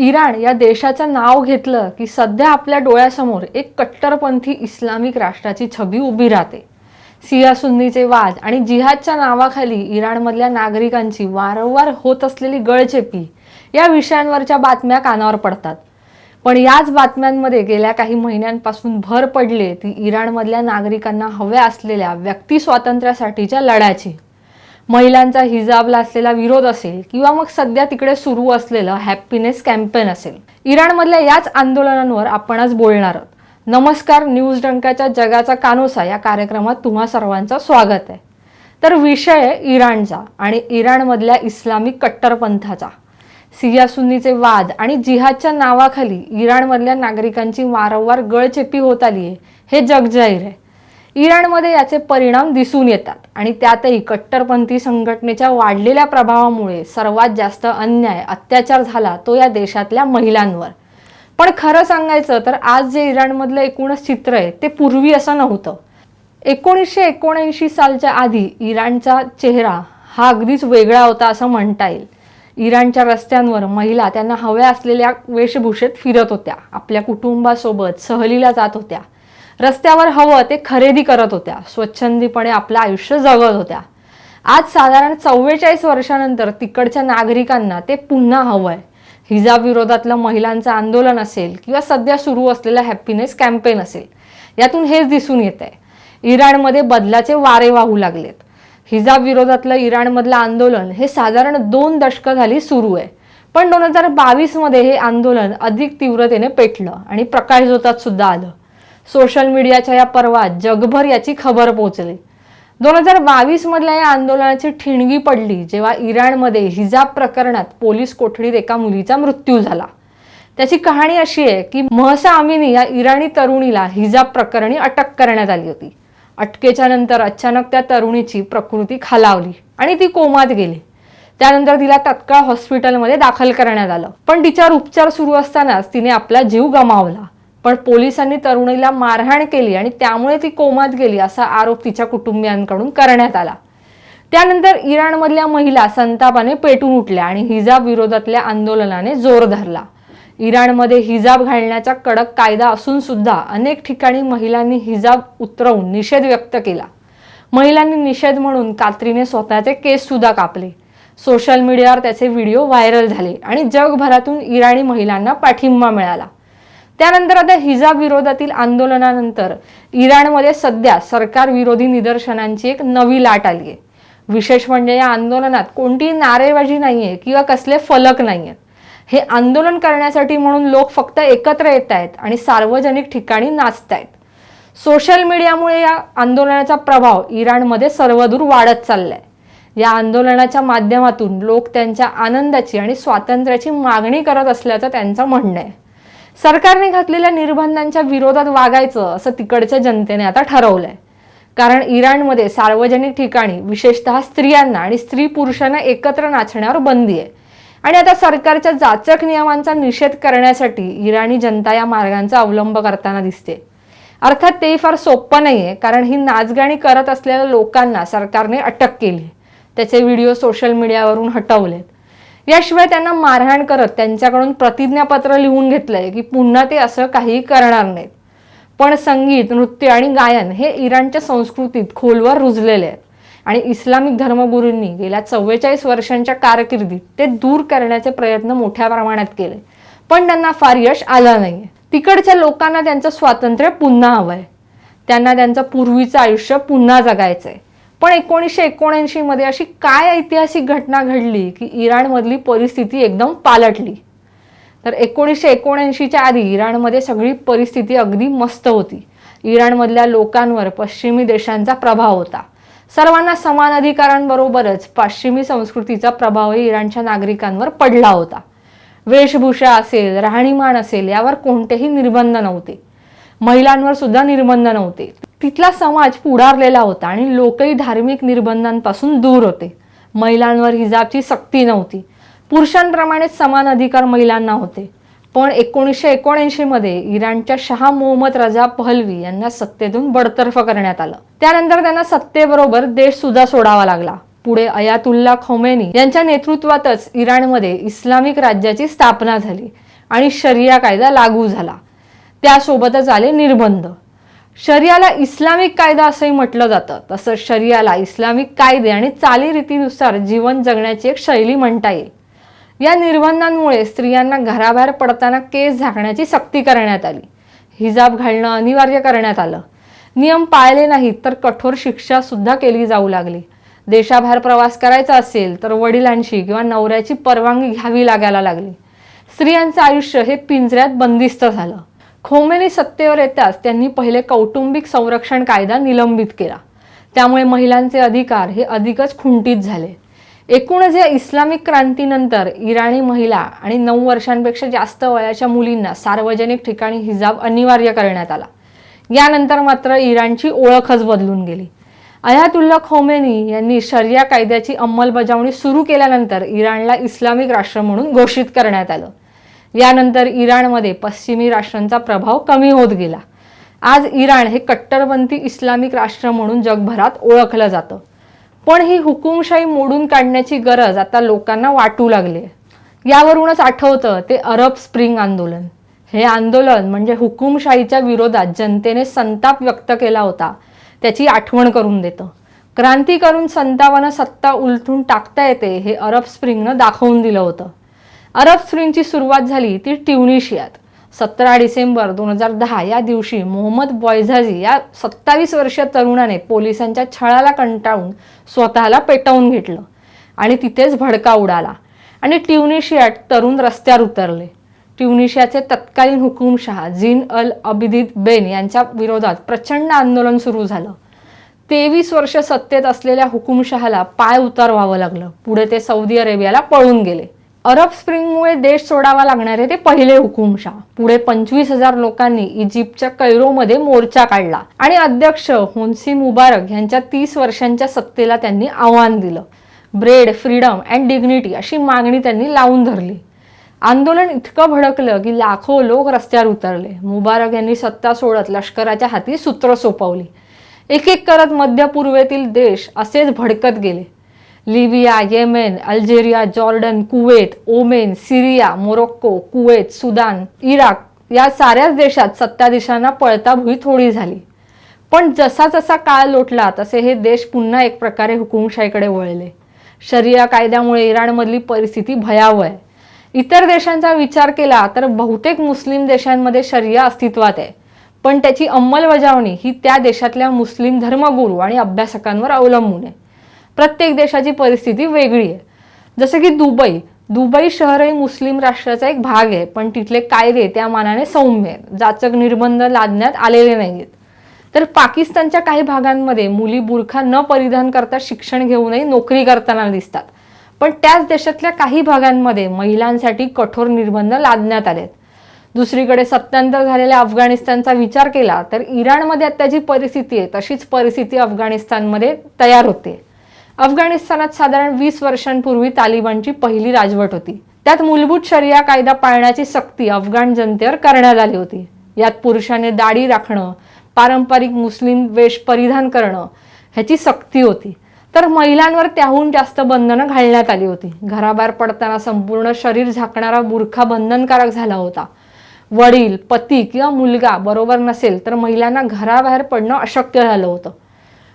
Iran या देशाचं नाव घेतलं की सध्या आपल्या डोळ्यासमोर एक कट्टरपंथी इस्लामिक राष्ट्राची छबी उभी राहते। सिया सुन्नीचे वाद आणि जिहादच्या नावाखाली इराणमधल्या नागरिकांची वारंवार होत असलेली गळचेपी या विषयांवरच्या बातम्या कानावर पडतात। पण याच बातम्यांमध्ये गेल्या काही महिन्यांपासून भर पडले ती इराणमधल्या नागरिकांना हव्या असलेल्या व्यक्ती स्वातंत्र्यासाठीच्या लढ्याची। महिलांचा हिजाबला असलेला विरोध असेल किंवा मग सध्या तिकडे सुरू असलेलं हॅपीनेस कॅम्पेन असेल, इराणमधल्या याच आंदोलनांवर आपण आज बोलणार आहोत। नमस्कार, न्यूज डंकाच्या जगाचा कानोसा या कार्यक्रमात तुम्हा सर्वांचं स्वागत आहे। तर विषय आहे इराणचा आणि इराणमधल्या इस्लामिक कट्टरपंथाचा। सिया सुन्नीचे वाद आणि जिहादच्या नावाखाली इराणमधल्या नागरिकांची वारंवार गळचेपी होत आली आहे, हे जगजाहीर आहे। इराणमध्ये याचे परिणाम दिसून येतात आणि त्यातही कट्टरपंथी संघटनेच्या वाढलेल्या प्रभावामुळे सर्वात जास्त अन्याय अत्याचार झाला तो या देशातल्या महिलांवर। पण खरं सांगायचं तर आज जे इराणमधलं एकूणच चित्र आहे ते पूर्वी असं नव्हतं। 1979 सालच्या आधी इराणचा चेहरा हा अगदीच वेगळा होता असं म्हणता येईल। इराणच्या रस्त्यांवर महिला त्यांना हव्या असलेल्या वेशभूषेत फिरत होत्या, आपल्या कुटुंबासोबत सहलीला जात होत्या, रस्त्यावर हवं ते खरेदी करत होत्या, स्वच्छंदीपणे आपलं आयुष्य जगत होत्या। आज साधारण 44 वर्षांनंतर तिकडच्या नागरिकांना ते पुन्हा हवंय। हिजाब विरोधातलं महिलांचं आंदोलन असेल किंवा सध्या सुरू असलेला हॅपीनेस कॅम्पेन असेल, यातून हेच दिसून येतंय। इराणमध्ये बदलाचे वारे वाहू लागलेत। हिजाब विरोधातलं इराणमधलं आंदोलन हे साधारण 2 दशकं झाली सुरू आहे, पण 2022 मध्ये हे आंदोलन अधिक तीव्रतेने पेटलं आणि प्रकाशझोतात सुद्धा आलं। सोशल मीडियाच्या या पर्वात जगभर याची खबर पोहोचली। 2022 मधल्या या आंदोलनाची ठिणगी पडली जेव्हा इराणमध्ये हिजाब प्रकरणात पोलीस कोठडीत एका मुलीचा मृत्यू झाला। त्याची कहाणी अशी आहे की महसा अमिनी या इराणी तरुणीला हिजाब प्रकरणी अटक करण्यात आली होती। अटकेच्या नंतर अचानक त्या तरुणीची प्रकृती खालावली आणि ती कोमात गेली। त्यानंतर तिला तत्काळ हॉस्पिटलमध्ये दाखल करण्यात आलं, पण तिच्यावर उपचार सुरू असतानाच तिने आपला जीव गमावला। पण पोलिसांनी तरुणीला मारहाण केली आणि त्यामुळे ती कोमात गेली असा आरोप तिच्या कुटुंबियांकडून करण्यात आला। त्यानंतर इराणमधल्या महिला संतापाने पेटून उठल्या आणि हिजाब विरोधातल्या आंदोलनाने जोर धरला। इराणमध्ये हिजाब घालण्याचा कडक कायदा असून सुद्धा अनेक ठिकाणी महिलांनी हिजाब उतरवून निषेध व्यक्त केला। महिलांनी निषेध म्हणून कात्रीने स्वतःचे केस सुद्धा कापले। सोशल मीडियावर त्याचे व्हिडिओ व्हायरल झाले आणि जगभरातून इराणी महिलांना पाठिंबा मिळाला। त्यानंतर आता हिजाब विरोधातील आंदोलनानंतर इराणमध्ये सध्या सरकार विरोधी निदर्शनांची एक नवी लाट आली आहे। विशेष म्हणजे या आंदोलनात कोणतीही नारेबाजी नाहीये किंवा कसले फलक नाहीयेत। हे आंदोलन करण्यासाठी म्हणून लोक फक्त एकत्र येत आहेत आणि सार्वजनिक ठिकाणी नाचत आहेत। सोशल मीडियामुळे या आंदोलनाचा प्रभाव इराणमध्ये सर्वदूर वाढत चाललाय। या आंदोलनाच्या माध्यमातून लोक त्यांच्या आनंदाची आणि स्वातंत्र्याची मागणी करत असल्याचं त्यांचं म्हणणं आहे। सरकारने घातलेल्या निर्बंधांच्या विरोधात वागायचं असं तिकडच्या जनतेने आता ठरवलंय, कारण इराणमध्ये सार्वजनिक ठिकाणी विशेषतः स्त्रियांना आणि स्त्री पुरुषांना एकत्र नाचण्यावर बंदी आहे आणि आता सरकारच्या जाचक नियमांचा निषेध करण्यासाठी इराणी जनता या मार्गांचा अवलंब करताना दिसते। अर्थात ते फार सोपं नाहीये, कारण ही नाचगाणी करत असलेल्या लोकांना सरकारने अटक केली, त्याचे व्हिडिओ सोशल मीडियावरून हटवलेत। याशिवाय त्यांना मारहाण करत त्यांच्याकडून प्रतिज्ञापत्र लिहून घेतलंय की पुन्हा ते असं काही करणार नाहीत। पण संगीत, नृत्य आणि गायन हे इराणच्या संस्कृतीत खोलवर रुजलेले आहेत आणि इस्लामिक धर्मगुरूंनी गेल्या 44 वर्षांच्या कारकिर्दीत ते दूर करण्याचे प्रयत्न मोठ्या प्रमाणात केले, पण त्यांना फार यश आलं नाहीये। तिकडच्या लोकांना त्यांचं स्वातंत्र्य पुन्हा हवंय, त्यांना त्यांचं पूर्वीचं आयुष्य पुन्हा जगायचंय। पण 1979 मध्ये अशी काय ऐतिहासिक घटना घडली की इराणमधली परिस्थिती एकदम पालटली? तर 1979च्या आधी इराणमध्ये सगळी परिस्थिती अगदी मस्त होती। इराणमधल्या लोकांवर पश्चिमी देशांचा प्रभाव होता। सर्वांना समान अधिकारांबरोबरच पश्चिमी संस्कृतीचा प्रभावही इराणच्या नागरिकांवर पडला होता। वेशभूषा असेल, राहणीमान असेल, यावर कोणतेही निर्बंध नव्हते। महिलांवर सुद्धा निर्बंध नव्हते। तिथला समाज पुढारलेला होता आणि लोकही धार्मिक निर्बंधांपासून दूर होते। महिलांवर हिजाबची सक्ती नव्हती, पुरुषांप्रमाणेच समान अधिकार महिलांना होते। पण 1979 मध्ये इराणच्या शाह मोहम्मद रजा पहलवी यांना सत्तेतून बडतर्फ करण्यात आलं। त्यानंतर त्यांना सत्तेबरोबर देश सुद्धा सोडावा लागला। पुढे अयातुल्ला खोमेनी यांच्या नेतृत्वातच इराणमध्ये इस्लामिक राज्याची स्थापना झाली आणि शरिया कायदा लागू झाला. त्यासोबतच आले निर्बंध. शरियाला इस्लामिक कायदा असंही म्हटलं जातं. तसं शरियाला इस्लामिक कायदे आणि चालीरीतीनुसार जीवन जगण्याची एक शैली म्हणता येईल. या निर्बंधांमुळे स्त्रियांना घराबाहेर पडताना केस झाकण्याची सक्ती करण्यात आली. हिजाब घालणं अनिवार्य करण्यात आलं. नियम पाळले नाहीत तर कठोर शिक्षा सुद्धा केली जाऊ लागली. देशाबाहेर प्रवास करायचा असेल तर वडिलांची किंवा नवऱ्याची परवानगी घ्यावी लागायला लागली. स्त्रियांचं आयुष्य हे पिंजऱ्यात बंदिस्त झालं. खोमेनी सत्तेवर येताच त्यांनी पहिले कौटुंबिक संरक्षण कायदा निलंबित केला. त्यामुळे महिलांचे अधिकार हे अधिकच खुंटीत झाले. एकूणच या इस्लामिक क्रांतीनंतर इराणी महिला आणि 9 वर्षांपेक्षा जास्त वयाच्या मुलींना सार्वजनिक ठिकाणी हिजाब अनिवार्य करण्यात आला. यानंतर मात्र इराणची ओळखच बदलून गेली. अयातुल्ला खोमेनी यांनी शरिया कायद्याची अंमलबजावणी सुरू केल्यानंतर इराणला इस्लामिक राष्ट्र म्हणून घोषित करण्यात आलं. यानंतर इराणमध्ये पश्चिमी राष्ट्रांचा प्रभाव कमी होत गेला. आज इराण हे कट्टरपंथी इस्लामिक राष्ट्र म्हणून जगभरात ओळखलं जातं. पण ही हुकुमशाही मोडून काढण्याची गरज आता लोकांना वाटू लागली. यावरूनच आठवतं ते अरब स्प्रिंग आंदोलन. हे आंदोलन म्हणजे हुकुमशाहीच्या विरोधात जनतेने संताप व्यक्त केला होता त्याची आठवण करून देतं. क्रांती करून संतावानं सत्ता उलटून टाकता येते हे अरब स्प्रिंगनं दाखवून दिलं होतं. अरब स्प्रिंगची सुरुवात झाली ती ट्युनिशियात. 17 डिसेंबर 2010 या दिवशी मोहम्मद बॉयझाजी या 27 वर्षीय तरुणाने पोलिसांच्या छळाला कंटाळून स्वतःला पेटवून घेतलं आणि तिथेच भडका उडाला आणि ट्युनिशियात तरुण रस्त्यावर उतरले. ट्युनिशियाचे तत्कालीन हुकुमशहा झीन अल अबिदिन बेन यांच्या विरोधात प्रचंड आंदोलन सुरू झालं. 23 वर्ष सत्तेत असलेल्या हुकुमशहाला पाय उतारवावं लागलं. पुढे ते सौदी अरेबियाला पळून गेले. अरब स्प्रिंगमुळे देश सोडावा लागणारे ते पहिले हुकुमशाह. पुढे 25,000 लोकांनी इजिप्तच्या कैरोमध्ये मोर्चा काढला आणि अध्यक्ष होन्सी मुबारक यांच्या 30 वर्षांच्या सत्तेला त्यांनी आव्हान दिलं. ब्रेड, फ्रीडम अँड डिग्निटी अशी मागणी त्यांनी लावून धरली. आंदोलन इतकं भडकलं की लाखो लोक रस्त्यावर उतरले. मुबारक यांनी सत्ता सोडत लष्कराच्या हाती सूत्र सोपवली. एक एक करत मध्य पूर्वेतील देश असेच भडकत गेले. Libya, Yemen, Algeria, Jordan, Kuwait, Oman, Syria, Morocco, Kuwait, Sudan, Iraq या साऱ्याच देशात सत्ताधीशांना पळताभुई थोडी झाली. पण जसा जसा काळ लोटला तसे हे देश पुन्हा एक प्रकारे हुकुमशाहीकडे वळले. शरिया कायद्यामुळे इराणमधली परिस्थिती भयावह आहे. इतर देशांचा विचार केला तर बहुतेक मुस्लिम देशांमध्ये शरिया अस्तित्वात आहे, पण त्याची अंमलबजावणी ही त्या देशातल्या मुस्लिम धर्मगुरू आणि अभ्यासकांवर अवलंबून आहे. प्रत्येक देशाची परिस्थिती वेगळी आहे. जसं की दुबई शहरही मुस्लिम राष्ट्राचा एक भाग आहे, पण तिथले कायदे त्या मानाने सौम्य आहेत. जाचक निर्बंध लादण्यात आलेले नाहीत. तर पाकिस्तानच्या काही भागांमध्ये मुली बुरखा न परिधान करता शिक्षण घेऊनही नोकरी करताना दिसतात. पण त्याच देशातल्या काही भागांमध्ये महिलांसाठी कठोर निर्बंध लादण्यात आलेत. दुसरीकडे सत्तांतर झालेल्या अफगाणिस्तानचा विचार केला तर इराणमध्ये आता जी परिस्थिती आहे तशीच परिस्थिती अफगाणिस्तानमध्ये तयार होते. अफगाणिस्तानात साधारण 20 वर्षांपूर्वी तालिबानची पहिली राजवट होती. त्यात मूलभूत शरिया कायदा पाळण्याची सक्ती अफगाण जनतेवर करण्यात आली होती. यात पुरुषांनी दाढी राखणं, पारंपरिक मुस्लिम वेश परिधान करणं ह्याची सक्ती होती. तर महिलांवर त्याहून जास्त बंधनं घालण्यात आली होती. घराबाहेर पडताना संपूर्ण शरीर झाकणारा बुरखा बंधनकारक झाला होता. वडील, पती किंवा मुलगा बरोबर नसेल तर महिलांना घराबाहेर पडणं अशक्य झालं होतं.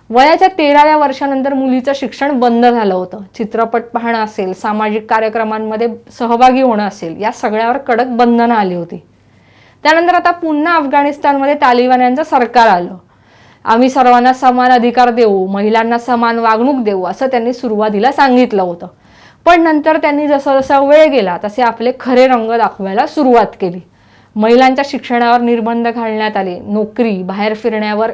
वयाच्या 13व्या वर्षानंतर मुलीचं शिक्षण बंद झालं होतं. चित्रपट पाहणं असेल, सामाजिक कार्यक्रमांमध्ये सहभागी होणं असेल, या सगळ्यावर कडक बंधनं आली होती. त्यानंतर आता पुन्हा अफगाणिस्तानमध्ये तालिबान्यांचं सरकार आलं. आम्ही सर्वांना समान अधिकार देऊ, महिलांना समान वागणूक देऊ असं त्यांनी सुरुवातीला सांगितलं होतं. पण नंतर त्यांनी जसा जसा वेळ गेला तसे आपले खरे रंग दाखवायला सुरुवात केली. महिलांच्या शिक्षणावर निर्बंध घालण्यात आले. नोकरी, बाहेर फिरण्यावर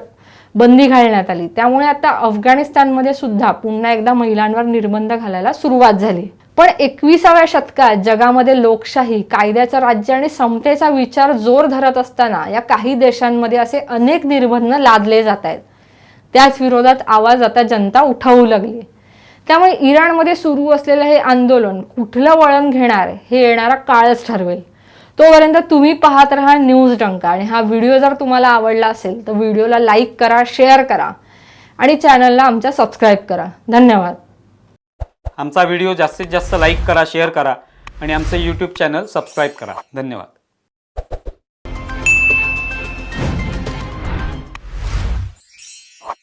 बंदी घालण्यात आली. त्यामुळे आता अफगाणिस्तानमध्ये सुद्धा पुन्हा एकदा महिलांवर निर्बंध घालायला सुरुवात झाली. पण 21व्या शतकात जगामध्ये लोकशाही, कायद्याचं राज्य आणि समतेचा विचार जोर धरत असताना या काही देशांमध्ये असे अनेक निर्बंध लादले जात आहेत. त्याच विरोधात आवाज आता जनता उठवू लागली. त्यामुळे इराणमध्ये सुरू असलेलं हे आंदोलन कुठलं वळण घेणार हे येणारा काळच ठरवेल. तोपर्यंत तुम्ही पाहत राहा न्यूज डंका. आणि हा व्हिडिओ जर तुम्हाला आवडला असेल तर व्हिडिओला लाईक करा, शेअर करा आणि चॅनलला आमच्या सबस्क्राईब करा. धन्यवाद. आमचा व्हिडिओ जास्तीत जास्त लाईक करा, शेअर करा आणि आमचं यूट्यूब चॅनल सबस्क्राईब करा. धन्यवाद.